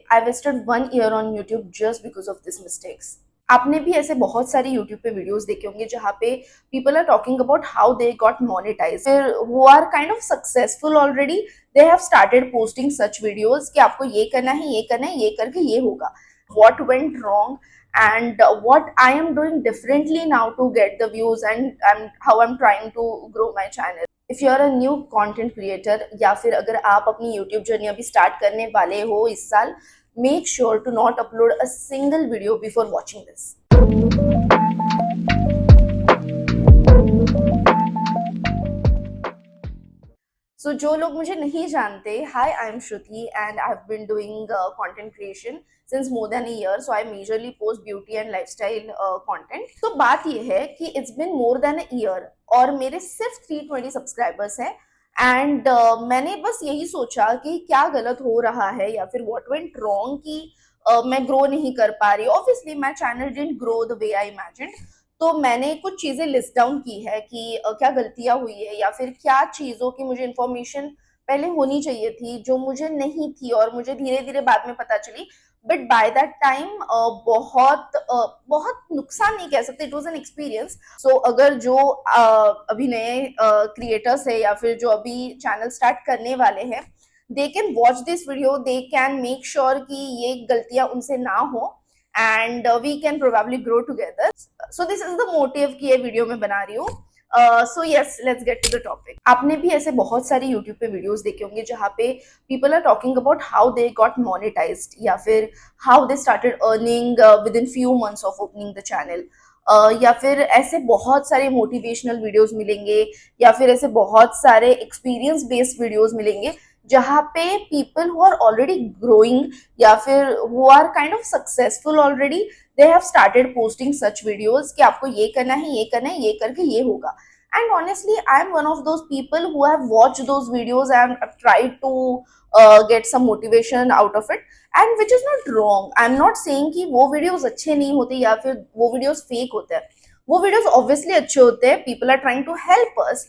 I wasted 1 year on YouTube just because of these mistakes. आपने भी ऐसे बहुत सारे YouTube पे वीडियोस देखे होंगे जहाँ पे people are talking about how they got monetize, फिर who are kind of successful already, they have started posting such videos कि आपको ये करना है, ये करना है, ये करके ये होगा. What went wrong and what I am doing differently now to get the views, and how I'm trying to grow my channel. If you are a new content creator या फिर अगर आप अपनी YouTube जर्नी अभी start करने वाले हो इस साल, make sure to not upload a single video before watching this. So जो लोग मुझे नहीं जानते, hi, I am Shruti and I've been doing content creation since more than a year. So I majorly post beauty and lifestyle content. तो बात ये है कि it's been more than a year और मेरे सिर्फ 320 सब्सक्राइबर्स हैं. एंड मैंने बस यही सोचा कि क्या गलत हो रहा है या फिर what went wrong कि मैं ग्रो नहीं कर पा रही. Obviously my channel didn't grow the way I imagined. तो मैंने कुछ चीजें लिस्ट डाउन की है कि क्या गलतियां हुई है या फिर क्या चीजों की मुझे इन्फॉर्मेशन पहले होनी चाहिए थी जो मुझे नहीं थी और मुझे धीरे धीरे बाद में पता चली. बट बाय दैट टाइम बहुत नुकसान नहीं कह सकते, इट वॉज एन एक्सपीरियंस. सो अगर जो अभी नए क्रिएटर्स है या फिर जो अभी चैनल स्टार्ट करने वाले हैं, they can watch this video, they can make sure कि ये गलतियां उनसे ना हो and we can probably grow together. So this is the motive कि ये वीडियो मैं बना रही हूँ. So yes, let's get to the topic. आपने भी ऐसे बहुत सारे YouTube पे वीडियोस देखे होंगे जहाँ पे people are talking about how they got monetized या फिर how they started earning within few months of opening the channel. या फिर ऐसे बहुत सारे मोटिवेशनल वीडियोस मिलेंगे या फिर ऐसे बहुत सारे एक्सपीरियंस बेस्ड वीडियोस मिलेंगे जहाँ पे people who are already growing या फिर who are kind of successful already, they have started posting such videos कि आपको ये करना है, ये करना है, ये करके ये होगा. And honestly, I am one of those people who have watched those videos and have tried to get some motivation out of it, and which is not wrong. I'm not saying कि वो videos अच्छे नहीं होते या फिर वो videos fake होते हैं. वो videos obviously अच्छे होते हैं. People are trying to help us.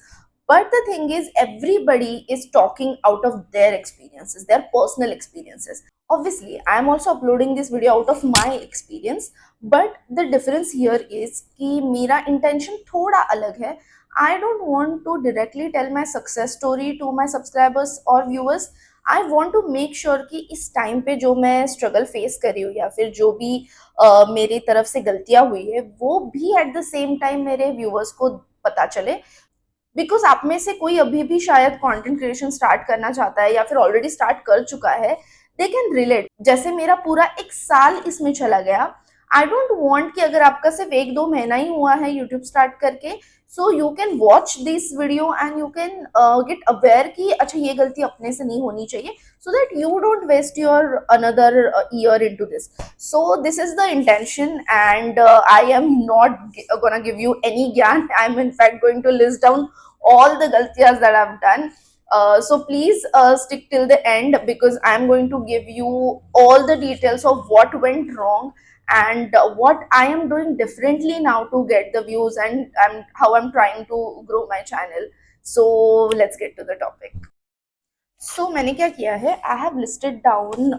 But the thing is, everybody is talking out of their experiences, their personal experiences. Obviously, I am also uploading this video out of my experience, but the difference here is कि मेरा intention थोड़ा अलग है. I don't want to directly tell my success story to my subscribers or viewers. I want to make sure कि इस time पे जो मैं स्ट्रगल फेस कर रही हूँ या फिर जो भी मेरी तरफ से गलतियां हुई है वो भी एट द सेम टाइम मेरे व्यूअर्स को पता चले. बिकॉज आप में से कोई अभी भी शायद कंटेंट क्रिएशन स्टार्ट करना चाहता है या फिर ऑलरेडी स्टार्ट कर चुका है, दे कैन रिलेट. जैसे मेरा पूरा एक साल इसमें चला गया. आई डोंट वांट कि अगर आपका सिर्फ 1-2 महीना ही हुआ है यूट्यूब स्टार्ट करके, so you can watch this video and you can get aware कि अच्छा ये गलती अपने से नहीं होनी चाहिए, so that you don't waste your another year into this. So this is the intention, and I am not gonna give you any gyan. I'm in fact going to list down all the galtiyas that I've done. So please stick till the end because I'm going to give you all the details of what went wrong and what I am doing differently now to get the views, and how I'm trying to grow my channel. So let's get to the topic. So मैंने क्या किया है, I have listed down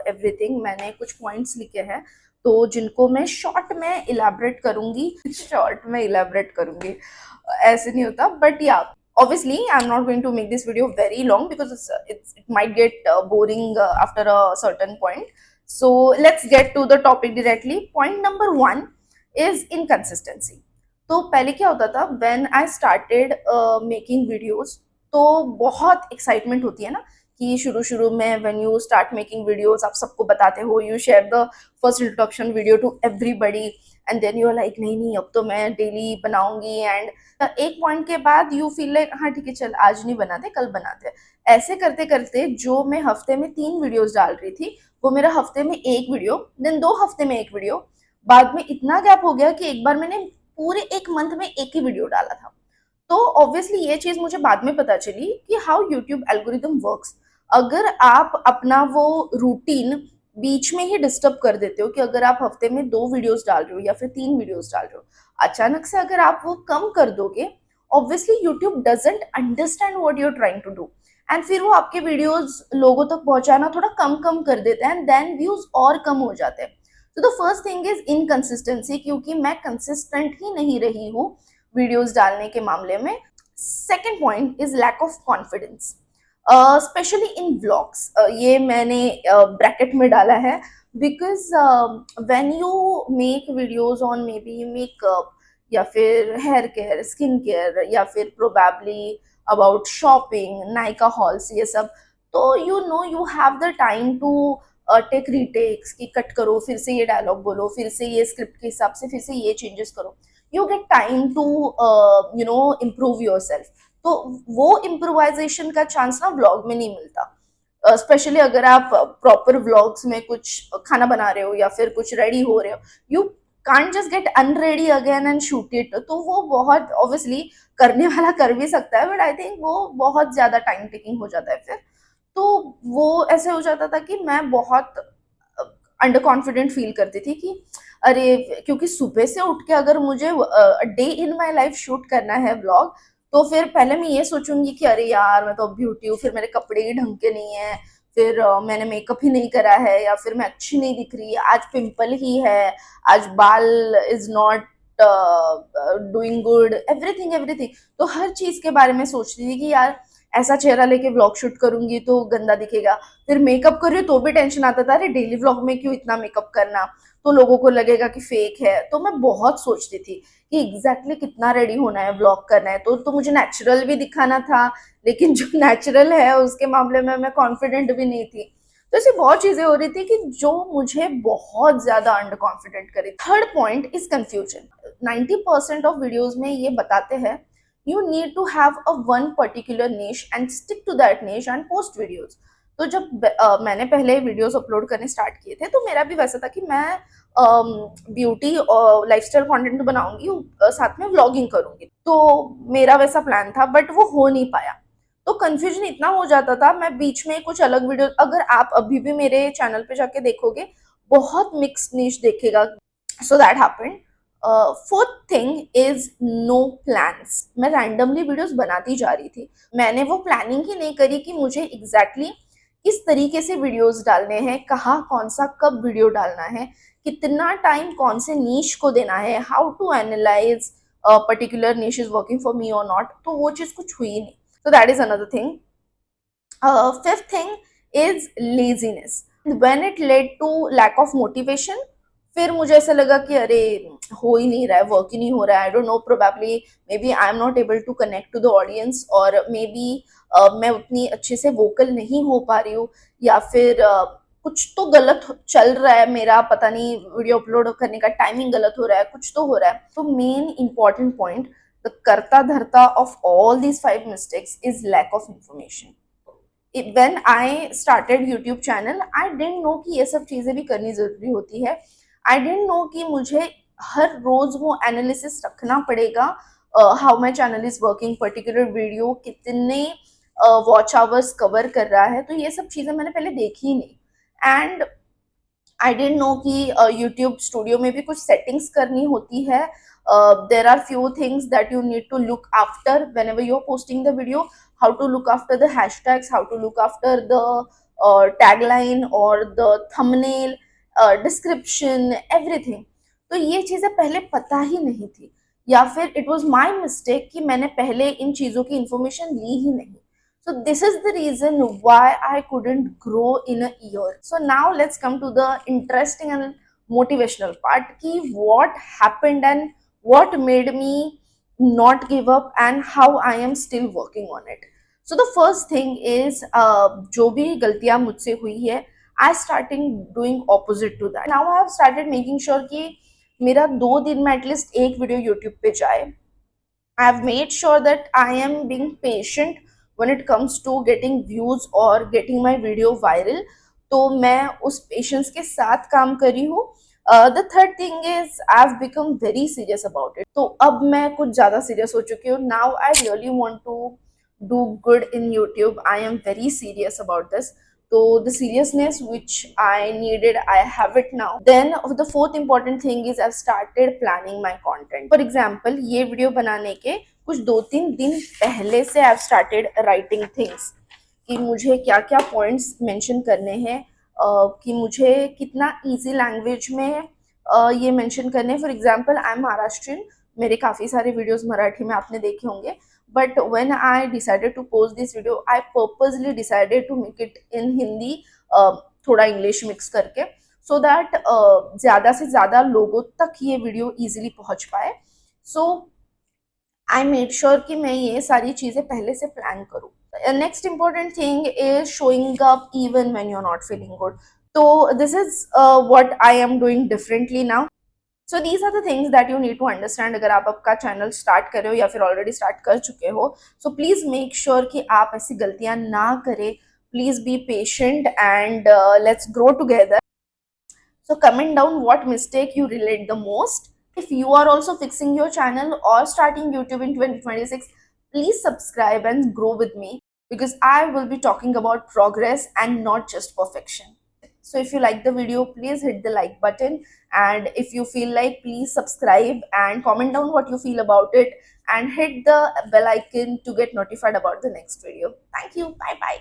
everything. मैंने कुछ points लिखे हैं तो जिनको मैं शॉर्ट में इलेबरेट करूंगी. शॉर्ट में इलेबरेट करूंगी ऐसे नहीं होता, बट या obviously I'm not going to make this video very long because it might get boring after a certain point. So let's get to the topic directly. Point number 1 is inconsistency. तो पहले क्या होता था, when I started making videos, तो बहुत excitement होती है ना कि शुरू शुरू में when you start making videos आप सबको बताते हो, you share the first introduction video to everybody and then you are like नहीं नहीं अब तो मैं डेली बनाऊंगी. एंड एक पॉइंट के बाद यू फील लाइक हाँ ठीक है चल आज नहीं बनाते कल बनाते. ऐसे करते करते जो मैं हफ्ते में 3 वीडियोस डाल रही थी वो मेरा हफ्ते में 1 वीडियो, देन 2 हफ्ते में 1 वीडियो, बाद में इतना गैप हो गया कि एक बार मैंने पूरे 1 मंथ में 1 ही वीडियो डाला था. तो ऑब्वियसली ये चीज मुझे बाद में पता चली कि हाउ यूट्यूब एल्गोरिदम वर्क्स. अगर आप अपना वो रूटीन बीच में ही डिस्टर्ब कर देते हो कि अगर आप हफ्ते में 2 वीडियोस डाल रहे हो या फिर 3 वीडियोस डाल रहे हो, अचानक से अगर आप वो कम कर दोगे, obviously YouTube doesn't understand what you are trying to do and फिर वो आपके वीडियोस लोगों तक पहुंचाना थोड़ा कम कम कर देते हैं, एंड देन व्यूज और कम हो जाते हैं। तो the first thing is inconsistency, क्योंकि मैं कंसिस्टेंट ही नहीं रही हूँ वीडियोस डालने के मामले में। Second point is lack of confidence, specially in vlogs. ये मैंने ब्रैकेट में डाला है because when you make videos on maybe makeup या फिर हेयर केयर, स्किन केयर, या फिर probably about shopping, Nykaa hauls, ये सब, तो you know you have the time to take retakes, कि कट करो, फिर से ये डायलॉग बोलो, फिर से ये स्क्रिप्ट के हिसाब से फिर से ये चेंजेस करो। You get time to improve yourself. तो वो इम्प्रोवाइजेशन का चांस ना व्लॉग में नहीं मिलता, स्पेशली अगर आप प्रॉपर व्लॉग्स में कुछ खाना बना रहे हो या फिर कुछ रेडी हो रहे हो, you can't just get unready again and shoot it. तो वो बहुत ऑब्वियसली करने वाला कर भी सकता है, बट आई थिंक वो बहुत ज्यादा टाइम टेकिंग हो जाता है फिर। तो वो ऐसे हो जाता था कि मैं बहुत अंडर कॉन्फिडेंट फील करती थी कि अरे, क्योंकि सुबह से उठ के अगर मुझे day in my life shoot करना है व्लॉग, तो फिर पहले मैं ये सोचूंगी कि अरे यार, मैं तो ब्यूटी हूँ, फिर मेरे कपड़े ही ढंग के नहीं है, फिर मैंने मेकअप ही नहीं करा है, या फिर मैं अच्छी नहीं दिख रही, आज पिंपल ही है, आज बाल is not doing good, everything everything. तो हर चीज के बारे में सोचती थी कि यार, ऐसा चेहरा लेके व्लॉग शूट करूंगी तो गंदा दिखेगा, फिर मेकअप कर रही हूँ तो भी टेंशन आता था, अरे डेली व्लॉग में क्यों इतना मेकअप करना, तो लोगों को लगेगा कि फेक है। तो मैं बहुत सोचती थी कि एग्जैक्टली कितना रेडी होना है, व्लॉग करना है, तो मुझे नेचुरल भी दिखाना था, लेकिन जो नेचुरल है उसके मामले में मैं कॉन्फिडेंट भी नहीं थी। तो ऐसी बहुत चीजें हो रही थी कि जो मुझे बहुत ज्यादा अंडर कॉन्फिडेंट करे। Third point is confusion. 90% of videos में ये बताते हैं you need to have a one particular niche and stick to that niche and post videos। तो जब मैंने पहले वीडियोस अपलोड करने स्टार्ट किए थे, तो मेरा भी वैसा था कि मैं ब्यूटी और लाइफस्टाइल कंटेंट तो बनाऊंगी, साथ में व्लॉगिंग करूंगी, तो मेरा वैसा प्लान था, बट वो हो नहीं पाया। तो कंफ्यूजन इतना हो जाता था, मैं बीच में कुछ अलग वीडियो, अगर आप अभी भी मेरे चैनल पे जाके देखोगे, बहुत मिक्स निश देखेगा। So that happened. Fourth thing is no plans. मैं रैंडमली वीडियोस बनाती जा रही थी, मैंने वो प्लानिंग ही नहीं करी कि मुझे एग्जैक्टली किस तरीके से वीडियोस डालने हैं, कहाँ कौन सा कब वीडियो डालना है, कितना टाइम कौन से नीश को देना है, how to analyse particular niche is working for me और नॉट। तो वो चीज कुछ हुई नहीं। So that is another thing. Fifth thing is laziness. When it led to lack of motivation, फिर मुझे ऐसा लगा कि अरे, हो ही नहीं रहा है, वर्क ही नहीं हो रहा है, I don't know, probably maybe I am not able to connect to the audience, और मे बी मैं उतनी अच्छे से वोकल नहीं हो पा रही हूँ, या फिर कुछ तो गलत चल रहा है मेरा, पता नहीं, वीडियो अपलोड करने का टाइमिंग गलत हो रहा है, कुछ तो हो रहा है। तो main important point, the karta dharta of all these 5 mistakes is lack of information. When I started YouTube channel, I didn't know कि ये सब चीजें भी करनी जरूरी होती है। I didn't know कि मुझे हर रोज वो एनालिसिस रखना पड़ेगा, how my channel is working, particular video कितने वॉच आवर्स कवर कर रहा है। तो ये सब चीजें मैंने पहले देखी ही नहीं। एंड आई डेंट नो कि यूट्यूब स्टूडियो में भी कुछ सेटिंग्स करनी होती है। There are few things that you need to look after whenever you are posting the video, how to look after the hashtags, how to look after the tagline और the thumbnail, description, everything. तो ये चीजें पहले पता ही नहीं थी, या फिर इट वॉज माई मिस्टेक कि मैंने पहले इन चीजों की इंफॉर्मेशन ली ही नहीं। So this is the reason why I couldn't grow in a year. So now let's come to the interesting and motivational part, ki what happened and what made me not give up and how I am still working on it. So the first thing is, जो भी गलतियां मुझसे हुई है, I starting doing opposite to that. Now I have started making sure कि मेरा 2 दिन में एटलीस्ट एक वीडियो यूट्यूब पे जाए। I have made sure that I am being patient when it comes to getting views or getting my video viral. तो मैं उस पेशेंस के साथ काम कर रही हूँ। The third thing is I have become very serious about it. तो अब मैं कुछ ज्यादा सीरियस हो चुकी हूँ। Now I really want to do good in YouTube. I am very serious about this. So the seriousness which I needed, I have it now. Then the fourth important thing is I've started planning my content. For example, ये video बनाने के कुछ 2-3 दिन पहले से I've started writing things कि मुझे क्या क्या पॉइंट्स मेंशन करने हैं, कि मुझे कितना इजी लैंग्वेज में ये मेंशन करने हैं. For example I am Maharashtrian, मेरे काफ़ी सारे वीडियोस मराठी में आपने देखे होंगे, but when I decided to post this video I purposely decided to make it in Hindi, थोड़ा इंग्लिश मिक्स करके, सो दैट ज़्यादा से ज़्यादा लोगों तक ये वीडियो ईजिली पहुंच पाए. सो आई मेड श्योर कि मैं ये सारी चीज़ें पहले से प्लान करूँ. Next important thing is showing up even when you're not feeling good. So this is what I am doing differently now. So these are the things that you need to understand अगर आप आपका channel start कर रहे हो या फिर already start कर चुके हो. सो प्लीज मेक श्योर कि आप ऐसी गलतियां ना करें. Please be patient and let's grow together. So comment down what mistake you relate the most. If you are also fixing your channel or starting YouTube in 2026, please subscribe and grow with me, because I will be talking about progress and not just perfection. So if you like the video, please hit the like button, and if you feel like, please subscribe and comment down what you feel about it, and hit the bell icon to get notified about the next video. Thank you. Bye bye.